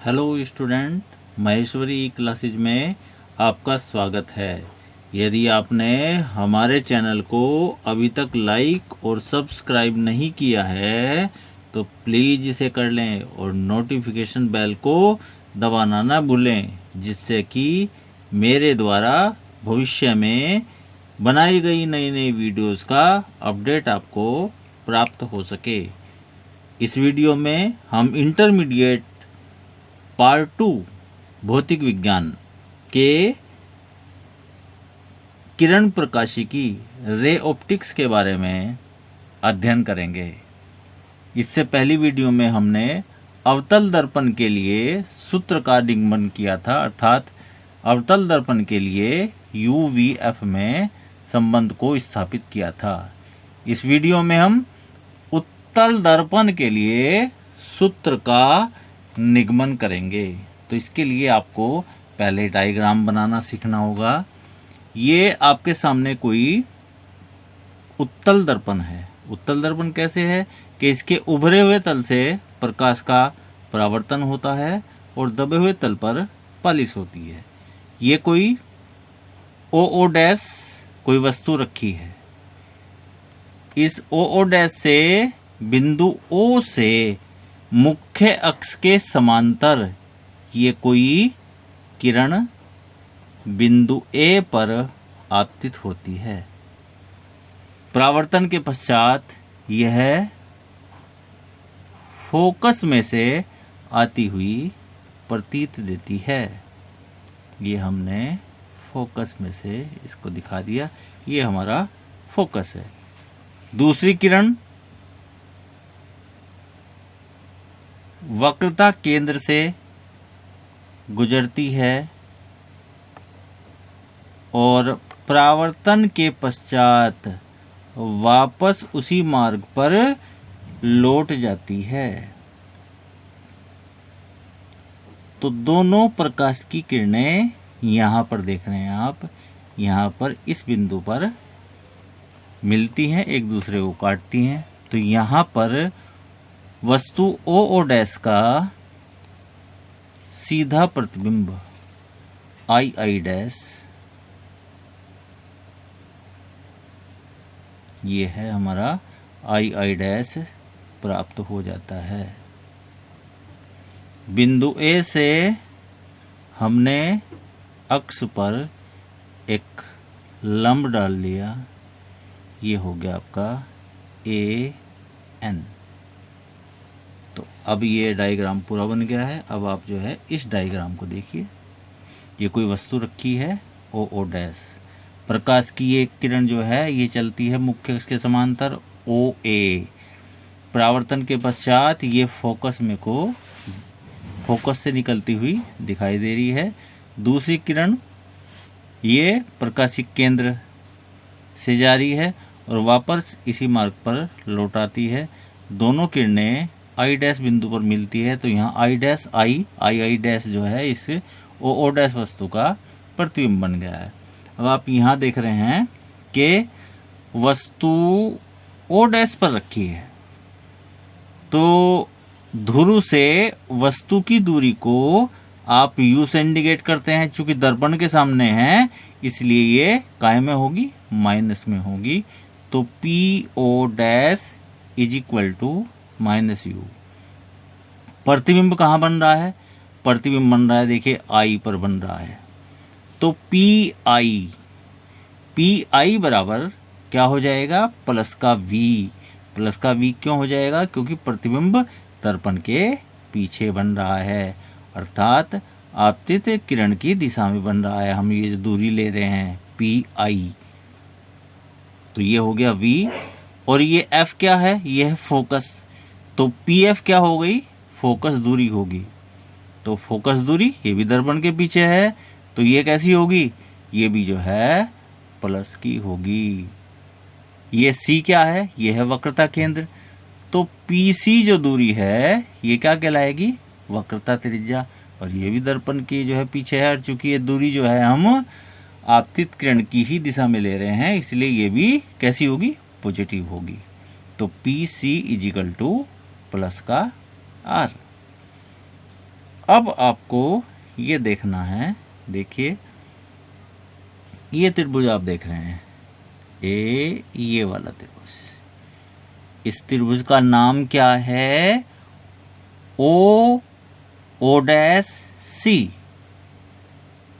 Hello student, Maheshwari classes में आपका स्वागत है। यदि आपने हमारे चैनल को अभी तक लाइक और सब्सक्राइब नहीं किया है तो प्लीज़ इसे कर लें और नोटिफिकेशन बेल को दबाना ना भूलें, जिससे कि मेरे द्वारा भविष्य में बनाई गई नई नई वीडियोस का अपडेट आपको प्राप्त हो सके। इस वीडियो में हम इंटरमीडिएट पार्ट 2 भौतिक विज्ञान के किरण प्रकाशिकी रे ऑप्टिक्स के बारे में अध्ययन करेंगे। इससे पहली वीडियो में हमने अवतल दर्पण के लिए सूत्र का निगमन किया था, अर्थात अवतल दर्पण के लिए UVF में संबंध को स्थापित किया था। इस वीडियो में हम उत्तल दर्पण के लिए सूत्र का निगमन करेंगे। तो इसके लिए आपको पहले डायग्राम बनाना सीखना होगा। ये आपके सामने कोई उत्तल दर्पण है। उत्तल दर्पण कैसे है कि इसके उभरे हुए तल से प्रकाश का परावर्तन होता है और दबे हुए तल पर पालिश होती है। ये कोई OO डैश कोई वस्तु रखी है। इस OO डैश से बिंदु O से मुख्य अक्ष के समांतर ये कोई किरण बिंदु A पर आपतित होती है। परावर्तन के पश्चात यह फोकस में से आती हुई प्रतीत देती है। ये हमने फोकस में से इसको दिखा दिया, ये हमारा फोकस है। दूसरी किरण वक्रता केंद्र से गुजरती है और परावर्तन के पश्चात वापस उसी मार्ग पर लौट जाती है। तो दोनों प्रकाश की किरणें यहाँ पर देख रहे हैं आप, यहाँ पर इस बिंदु पर मिलती हैं, एक दूसरे को काटती हैं। तो यहाँ पर वस्तु OO डैश का सीधा प्रतिबिंब II डैश ये है हमारा II डैश प्राप्त हो जाता है। बिंदु A से हमने अक्ष पर एक लंब डाल लिया, ये हो गया आपका AN। तो अब ये डायग्राम पूरा बन गया है। अब आप जो है इस डायग्राम को देखिए। ये कोई वस्तु रखी है OO डैश। प्रकाश की ये किरण जो है ये चलती है मुख्य अक्ष के समांतर OA। परावर्तन के पश्चात ये फोकस से निकलती हुई दिखाई दे रही है। दूसरी किरण ये प्रकाशिक केंद्र से जा रही है और वापस इसी मार्ग पर लौट आती है। दोनों किरणें I डैश बिंदु पर मिलती है। तो यहाँ I डैश I डैश जो है इस OO डैश वस्तु का प्रतिबिंब बन गया है। अब आप यहाँ देख रहे हैं कि वस्तु O डैश पर रखी है। तो ध्रुव से वस्तु की दूरी को आप U से इंडिकेट करते हैं। चूंकि दर्पण के सामने है इसलिए ये काय में होगी, माइनस में होगी। तो PO dash is equal to -U। प्रतिबिंब कहाँ बन रहा है? प्रतिबिंब बन रहा है, देखिए I पर बन रहा है। तो PI बराबर क्या हो जाएगा? प्लस का V। प्लस का V क्यों हो जाएगा? क्योंकि प्रतिबिंब दर्पण के पीछे बन रहा है, अर्थात आपतित किरण की दिशा में बन रहा है। हम ये जो दूरी ले रहे हैं PI, तो ये हो गया V। और ये F क्या है? ये है फोकस। तो PF क्या हो गई? फोकस दूरी होगी। तो फोकस दूरी ये भी दर्पण के पीछे है, तो ये कैसी होगी? ये भी जो है प्लस की होगी। ये C क्या है? ये है वक्रता केंद्र। तो PC जो दूरी है ये क्या कहलाएगी? वक्रता त्रिज्या। और ये भी दर्पण की जो है पीछे है, और चूंकि ये दूरी जो है हम आपतित किरण की ही दिशा में ले रहे हैं इसलिए ये भी कैसी होगी? पॉजिटिव होगी। तो PC इजिकल टू प्लस का R। अब आपको ये देखना है, देखिए ये त्रिभुज आप देख रहे हैं, ये वाला त्रिभुज, इस त्रिभुज का नाम क्या है? O dash C.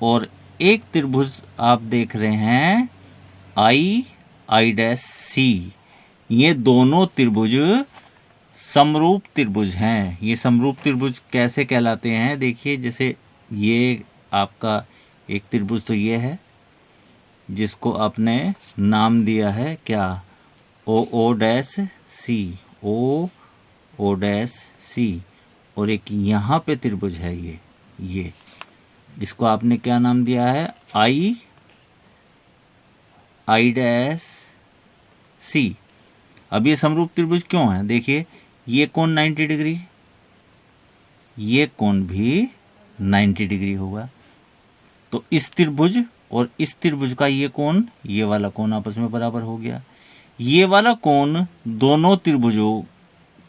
और एक त्रिभुज आप देख रहे हैं आई डैश सी। ये दोनों त्रिभुज समरूप त्रिभुज हैं। ये समरूप त्रिभुज कैसे कहलाते हैं? देखिए, जैसे ये आपका एक त्रिभुज तो ये है जिसको आपने नाम दिया है क्या? O dash C, O dash C. और एक यहाँ पे त्रिभुज है ये इसको आपने क्या नाम दिया है? I dash C. अब ये समरूप त्रिभुज क्यों है? देखिए, ये कोण 90 डिग्री, ये कोण भी 90 डिग्री होगा। तो इस त्रिभुज और इस त्रिभुज का ये कोण, ये वाला कोण आपस में बराबर हो गया। ये वाला कोण दोनों त्रिभुजों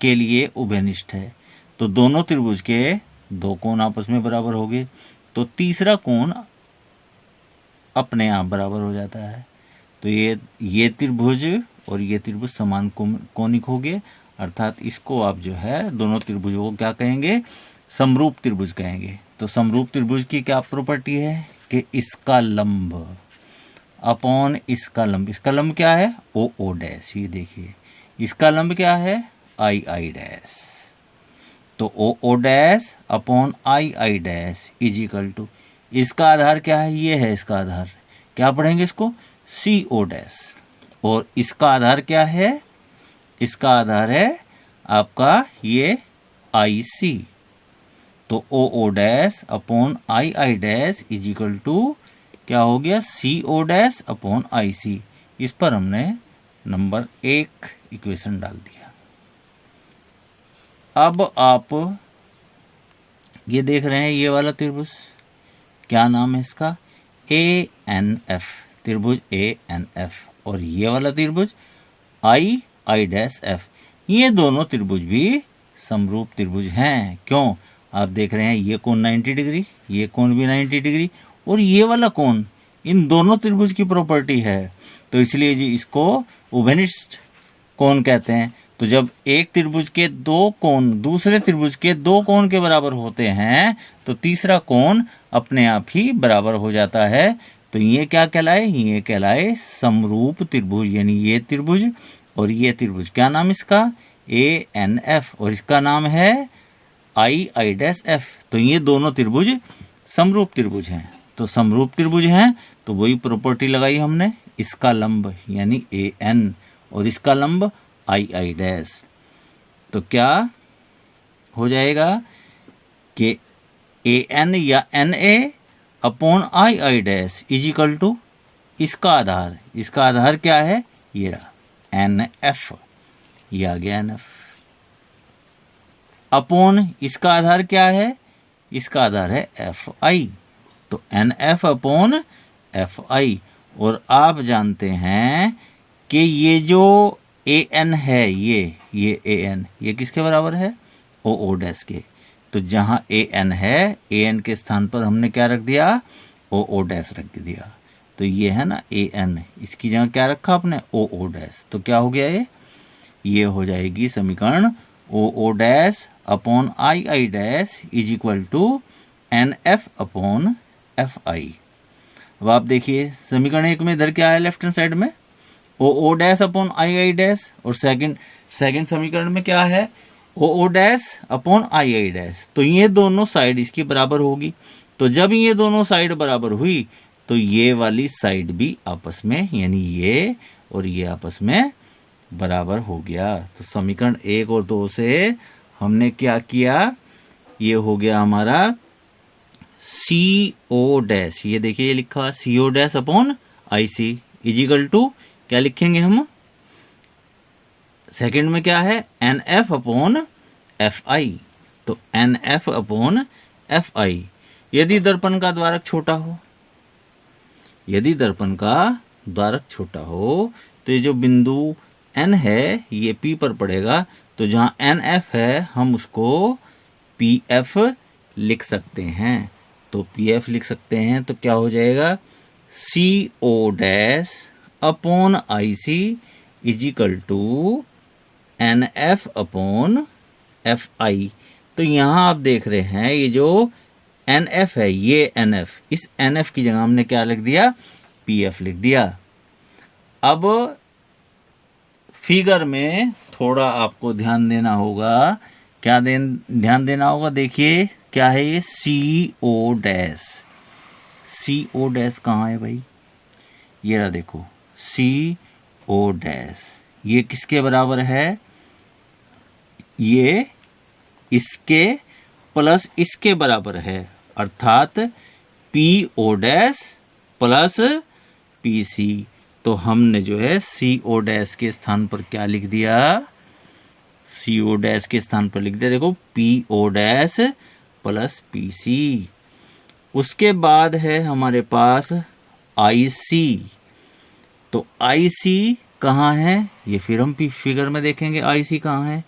के लिए उभयनिष्ठ है, तो दोनों त्रिभुज के दो कोण आपस में बराबर हो गए। तो तीसरा कोण अपने आप बराबर हो जाता है। तो ये त्रिभुज और ये त्रिभुज समान कोणिक हो गए, अर्थात इसको आप जो है दोनों त्रिभुजों को क्या कहेंगे? समरूप त्रिभुज कहेंगे। तो समरूप त्रिभुज की क्या प्रॉपर्टी है कि इसका लंब अपॉन इसका लंब, इसका लंब क्या है? O dash. ये देखिए, इसका लंब क्या है? I dash. तो O dash upon I dash is equal to, इसका आधार क्या है? ये है इसका आधार, क्या पढ़ेंगे इसको? सी ओ डैश। और इसका आधार क्या है? इसका आधार है आपका ये आई सी। तो O dash upon I dash is equal to क्या हो गया? C O dash upon I C. इस पर हमने नंबर 1 इक्वेशन डाल दिया। अब आप ये देख रहे हैं ये वाला त्रिभुज, क्या नाम है इसका? ANF, त्रिभुज ANF। और ये वाला त्रिभुज आई डैश एफ। ये दोनों त्रिभुज भी समरूप त्रिभुज हैं। क्यों? आप देख रहे हैं ये कोण 90 डिग्री, ये कोण भी 90 डिग्री, और ये वाला कोण इन दोनों त्रिभुज की प्रॉपर्टी है। तो इसलिए जी इसको उभयनिष्ठ कोण कहते हैं। तो जब एक त्रिभुज के दो कोण दूसरे त्रिभुज के दो कोण के बराबर होते हैं तो तीसरा कोण अपने आप ही बराबर हो जाता है। तो ये क्या कहलाए? ये कहलाए समरूप त्रिभुज। यानी ये त्रिभुज और ये त्रिभुज, क्या नाम इसका? ANF। और इसका नाम है आई डैश एफ। तो ये दोनों त्रिभुज समरूप त्रिभुज हैं। तो समरूप त्रिभुज हैं तो वही प्रॉपर्टी लगाई हमने, इसका लंब यानी AN और इसका लंब आई डैश। तो क्या हो जाएगा कि AN या NA upon I dash is equal to इसका आधार, इसका आधार क्या है? ये रहा NF, ये आ गया NF। अपॉन इसका आधार क्या है? इसका आधार है FI। तो NF अपॉन FI। और आप जानते हैं कि ये जो AN है, ये AN, ये किसके बराबर है? ओ डैश के। तो जहां AN है, AN के स्थान पर हमने क्या रख दिया? ओ डैश रख दिया। तो ये है ना AN, इसकी जगह क्या रखा आपने? O dash. तो क्या हो गया ये हो जाएगी समीकरण O dash upon I dash is equal to NF upon FI। अब आप देखिए समीकरण 1 में इधर क्या है? लेफ्ट हैंड साइड में O dash upon I dash. और सेकंड समीकरण में क्या है? O dash upon I dash. तो ये दोनों साइड इसकी बराबर होगी। तो जब ये दोनों साइड बराबर हुई तो ये वाली साइड भी आपस में, यानी ये और ये आपस में बराबर हो गया। तो समीकरण 1 और 2 से हमने क्या किया? ये हो गया हमारा CO डैश। ये देखिए ये लिखा CO dash upon IC is equal to क्या लिखेंगे हम? सेकंड में क्या है? NF upon FI। तो NF अपॉन FI। यदि दर्पण का द्वारक छोटा हो, यदि दर्पण का द्वारक छोटा हो तो ये जो बिंदु N है ये P पर पड़ेगा। तो जहां NF है हम उसको PF लिख सकते हैं। तो पी एफ लिख सकते हैं तो क्या हो जाएगा, C O dash upon I C is equal to N F upon F I. तो यहाँ आप देख रहे हैं ये जो एन एफ है, ये एन एफ, इस एन एफ की जगह हमने क्या लिख दिया, पी एफ लिख दिया। अब फिगर में थोड़ा आपको ध्यान देना होगा, क्या ध्यान देना होगा, देखिए क्या है ये, सी ओ डैश। सी ओ डैश कहाँ है भाई, ये रहा देखो, सी ओ डैश, ये किसके बराबर है, ये इसके प्लस इसके बराबर है, अर्थात P O dash plus P C. तो हमने जो है सी ओ डैश के स्थान पर क्या लिख दिया, सी ओ डैश के स्थान पर लिख दिया देखो P O dash plus P C. उसके बाद है हमारे पास आई सी। तो आई सी कहाँ है, ये फिर हम फिगर में देखेंगे आई सी कहाँ है,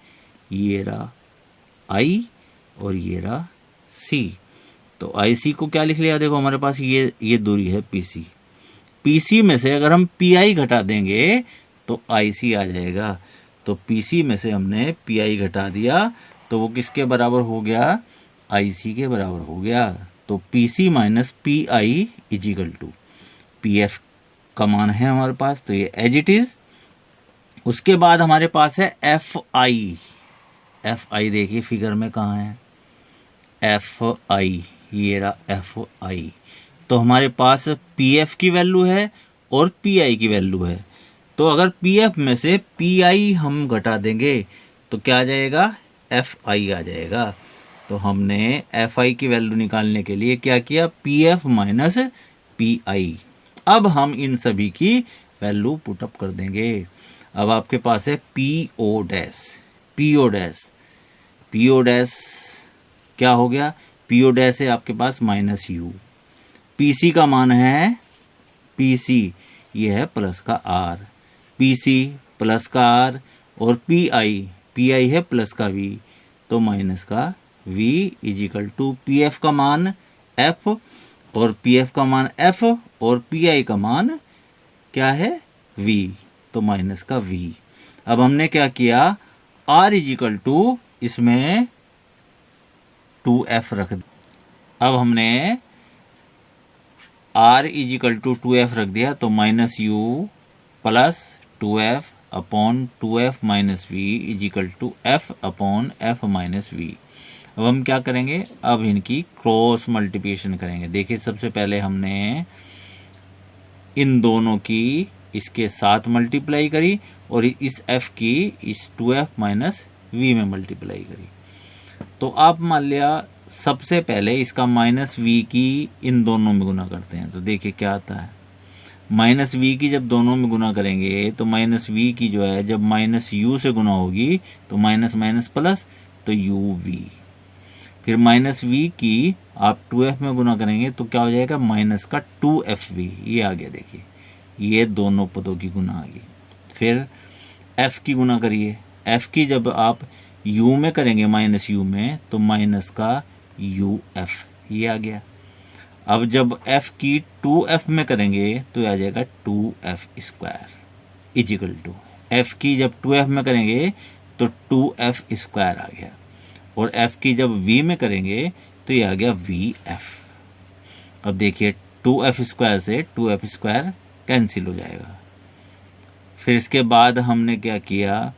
ये रहा आई और ये रहा सी। तो आई सी को क्या लिख लिया, देखो हमारे पास ये दूरी है पी सी। पी सी में से अगर हम पी आई घटा देंगे तो आई सी आ जाएगा। तो पी सी में से हमने पी आई घटा दिया तो वो किसके बराबर हो गया, आई सी के बराबर हो गया। तो P C minus P I is equal to, P F का मान है हमारे पास तो ये एज इट इज। उसके बाद हमारे पास है एफ आई। एफ आई देखिए फिगर में कहाँ है, एफ आई, ये रहा एफ आई। तो हमारे पास पी एफ की वैल्यू है और पी आई की वैल्यू है। तो अगर पी एफ में से पी आई हम घटा देंगे तो क्या आ जाएगा, एफ आई आ जाएगा। तो हमने एफ आई की वैल्यू निकालने के लिए क्या किया, पी एफ माइनस पी आई। अब हम इन सभी की वैल्यू पुटअप कर देंगे। अब आपके पास है P O dash, P O dash, P O dash क्या हो गया, पी ओ डैश है आपके पास माइनस यू। पी सी का मान है, पी सी ये है प्लस का आर, पी सी प्लस का आर, और पी आई है प्लस का वी, तो माइनस का V is equal to P F का मान एफ, और पी एफ का मान एफ, और पी आई का मान क्या है, वी, तो माइनस का वी। अब हमने क्या किया, आर इज इक्वल टू इसमें 2f रख दिया। अब हमने r is equal to 2f रख दिया तो minus u plus 2f upon 2f minus v is equal to f upon f minus v. अब हम क्या करेंगे, अब इनकी क्रॉस मल्टीप्लिकेशन करेंगे। देखिए सबसे पहले हमने इन दोनों की इसके साथ मल्टीप्लाई करी और इस f की इस 2f माइनस वी में मल्टीप्लाई करी। तो आप मान लिया सबसे पहले इसका माइनस वी की इन दोनों में गुना करते हैं तो देखिए क्या आता है, माइनस वी की जब दोनों में गुना करेंगे तो माइनस वी की जो है जब माइनस यू से गुना होगी तो माइनस माइनस प्लस तो यू वी, फिर माइनस वी की आप 2f में गुना करेंगे तो क्या हो जाएगा, माइनस का 2fv, ये आ गया। देखिए ये दोनों पदों की गुना आ गई। फिर f की गुना करिए, f की जब आप u में करेंगे माइनस u में तो माइनस का uf, ये आ गया। अब जब f की 2f में करेंगे तो आ जाएगा 2f square is equal to, f की जब 2f में करेंगे तो 2f स्क्वायर आ गया, और f की जब v में करेंगे तो ये आ गया vf। अब देखिए 2f स्क्वायर से 2f स्क्वायर कैंसिल हो जाएगा। फिर इसके बाद हमने क्या किया,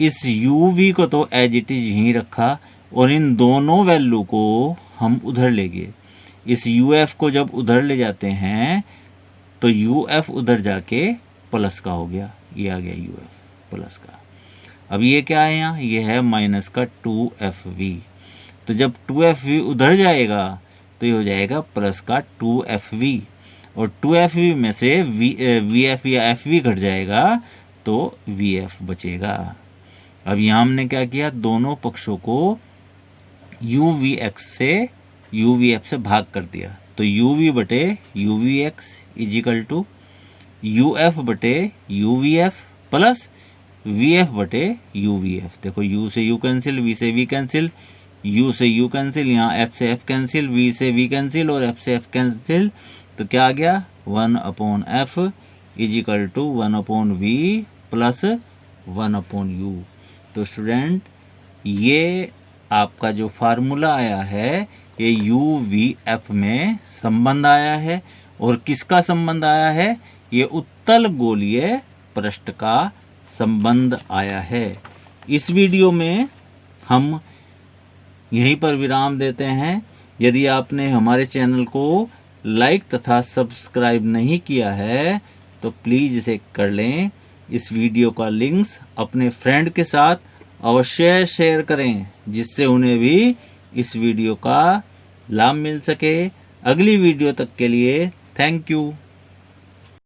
इस uv को तो एज इट इज यहीं रखा और इन दोनों वैल्यू को हम उधर ले गए। इस uf को जब उधर ले जाते हैं तो uf उधर जाके प्लस का हो गया, ये आ गया uf प्लस का। अब ये क्या है यहाँ, ये है माइनस का 2fv। तो जब 2fv उधर जाएगा तो ये हो जाएगा प्लस का 2fv, और 2fv में से vf या fv घट जाएगा तो vf बचेगा। अब यहाँ हमने क्या किया, दोनों पक्षों को uvf से भाग कर दिया तो uv बटे uvx is equal to uf बटे uvf प्लस vf बटे uvf। देखो u से u कैंसिल, v से v कैंसिल, U से U कैंसिल, यहाँ F से F कैंसिल, V से V कैंसिल और F से F कैंसिल, तो क्या आ गया 1/F is equal to 1/V plus 1/U। तो स्टूडेंट ये आपका जो फार्मूला आया है ये UVF में संबंध आया है। और किसका संबंध आया है? ये उत्तल गोलीय पृष्ठ का संबंध आया है। इस वीडियो में हम यहीं पर विराम देते हैं। यदि आपने हमारे चैनल को लाइक तथा सब्सक्राइब नहीं किया है तो प्लीज इसे कर लें। इस वीडियो का लिंक्स अपने फ्रेंड के साथ अवश्य शेयर करें जिससे उन्हें भी इस वीडियो का लाभ मिल सके। अगली वीडियो तक के लिए थैंक यू।